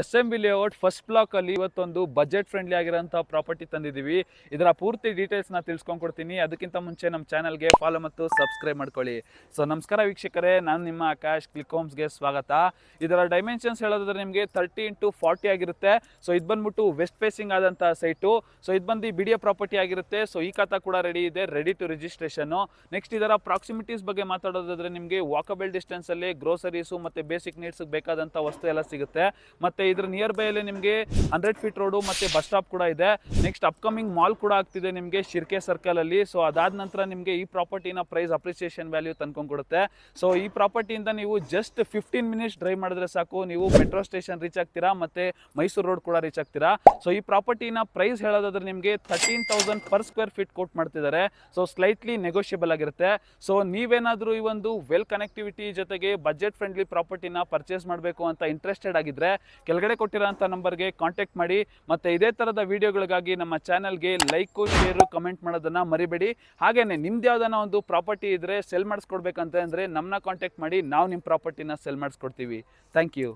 ಎಸ್ಎಂಬಿ layout first block ಅಲ್ಲಿ ಇವತ್ತೊಂದು budget friendly ಆಗಿರೋಂಥ ಪ್ರಾಪರ್ಟಿ ತಂದಿದ್ದೀವಿ. ಇದರ ಪೂರ್ತಿ ಡೀಟೇಲ್ಸ್ನ ತಿಳ್ಸ್ಕೊಂಡ್ಕೊಡ್ತೀನಿ. ಅದಕ್ಕಿಂತ ಮುಂಚೆ ನಮ್ಮ ಚಾನಲ್ಗೆ ಫಾಲೋ ಮತ್ತು ಸಬ್ಸ್ಕ್ರೈಬ್ ಮಾಡ್ಕೊಳ್ಳಿ. ಸೊ ನಮಸ್ಕಾರ ವೀಕ್ಷಕರೇ, ನಾನು ನಿಮ್ಮ ಆಕಾಶ್. ಕ್ಲಿಕ್ ಹೋಮ್ಸ್ಗೆ ಸ್ವಾಗತ. ಇದರ ಡೈಮೆನ್ಷನ್ಸ್ ಹೇಳೋದಾದ್ರೆ ನಿಮಗೆ 30x40 ಆಗಿರುತ್ತೆ. ಸೊ ಇದು ಬಂದ್ಬಿಟ್ಟು ವೆಸ್ಟ್ ಫೇಸಿಂಗ್ ಆದಂಥ ಸೈಟು. ಸೊ ಇದು ಬಂದು ಬಿಡಿಯ ಪ್ರಾಪರ್ಟಿ ಆಗಿರುತ್ತೆ. ಸೊ ಈ ಖಾತಾ ಕೂಡ ರೆಡಿ ಇದೆ, ರೆಡಿ ಟು ರಿಜಿಸ್ಟ್ರೇಷನ್. ನೆಕ್ಸ್ಟ್ ಇದರ ಪ್ರಾಕ್ಸಿಮಿಟೀಸ್ ಬಗ್ಗೆ ಮಾತಾಡೋದಾದ್ರೆ ನಿಮಗೆ ವಾಕಬಲ್ ಡಿಸ್ಟೆನ್ಸ್ ಅಲ್ಲಿ ಗ್ರೋಸರೀಸು ಮತ್ತೆ ಬೇಸಿಕ್ ನೀಡ್ಸ್ ಬೇಕಾದಂಥ ವಸ್ತು ಎಲ್ಲ ಸಿಗುತ್ತೆ. ಮತ್ತೆ ಇದ್ರ ನಿಯರ್ ಬೈ ಅಲ್ಲಿ ನಿಮಗೆ 100 ಫೀಟ್ ರೋಡು ಮತ್ತೆ ಬಸ್ ಸ್ಟಾಪ್ ಕೂಡ ಇದೆ. ನೆಕ್ಸ್ಟ್ ಅಪ್ಕಮಿಂಗ್ ಮಾಲ್ ಕೂಡ ಆಗ್ತಿದೆ ನಿಮಗೆ ಶಿರ್ಕೆ ಸರ್ಕಲ್ ಅಲ್ಲಿ. ಸೊ ಅದಾದ ನಂತರ ನಿಮಗೆ ಈ ಪ್ರಾಪರ್ಟಿನ ಪ್ರೈಸ್ ಅಪ್ರಿಸಿಯೇಷನ್ ವ್ಯಾಲ್ಯೂ ತಂದ್ಕೊಂಡ್ಕೊಡುತ್ತೆ. ಸೊ ಈ ಪ್ರಾಪರ್ಟಿಯಿಂದ ನೀವು ಜಸ್ಟ್ 15 ಮಿನಿಟ್ಸ್ ಡ್ರೈವ್ ಮಾಡಿದ್ರೆ ಸಾಕು, ನೀವು ಮೆಟ್ರೋ ಸ್ಟೇಷನ್ ರೀಚ್ ಆಗ್ತೀರಾ ಮತ್ತೆ ಮೈಸೂರು ರೋಡ್ ಕೂಡ ರೀಚ್ ಆಗ್ತೀರಾ. ಸೊ ಈ ಪ್ರಾಪರ್ಟಿನ ಪ್ರೈಸ್ ಹೇಳೋದಾದ್ರೆ ನಿಮಗೆ 13,000 ಪರ್ ಸ್ಕ್ವೇರ್ ಫೀಟ್ ಕೋಟ್ ಮಾಡ್ತಿದ್ದಾರೆ. ಸೊ ಸ್ಲೈಟ್ಲಿ ನೆಗೋಷಿಯಬಲ್ ಆಗಿರುತ್ತೆ. ಸೊ ನೀವೇನಾದ್ರೂ ಈ ಒಂದು ವೆಲ್ ಕನೆಕ್ಟಿವಿಟಿ ಜೊತೆಗೆ ಬಜೆಟ್ ಫ್ರೆಂಡ್ಲಿ ಪ್ರಾಪರ್ಟಿನ ಪರ್ಚೇಸ್ ಮಾಡಬೇಕು ಅಂತ ಇಂಟ್ರೆಸ್ಟೆಡ್ ಆಗಿದ್ರೆ ಕೆಳಗಡೆ ಕೊಟ್ಟಿರೋಂಥ ನಂಬರ್ಗೆ ಕಾಂಟ್ಯಾಕ್ಟ್ ಮಾಡಿ. ಮತ್ತೆ ಇದೇ ತರದ ವಿಡಿಯೋಗಳಿಗಾಗಿ ನಮ್ಮ ಚಾನಲ್ಗೆ ಲೈಕ್, ಶೇರ್, ಕಮೆಂಟ್ ಮಾಡೋದನ್ನ ಮರಿಬೇಡಿ. ಹಾಗೇನೆ ನಿಮ್ದು ಯಾವ್ದಾನ ಒಂದು ಪ್ರಾಪರ್ಟಿ ಇದ್ರೆ ಸೆಲ್ ಮಾಡಿಸ್ಕೊಡ್ಬೇಕಂತ ಅಂದ್ರೆ ನಮ್ಮನ್ನ ಕಾಂಟ್ಯಾಕ್ಟ್ ಮಾಡಿ, ನಾವು ನಿಮ್ಮ ಪ್ರಾಪರ್ಟಿನ ಸೆಲ್ ಮಾಡಿಸ್ಕೊಡ್ತೀವಿ. Thank you.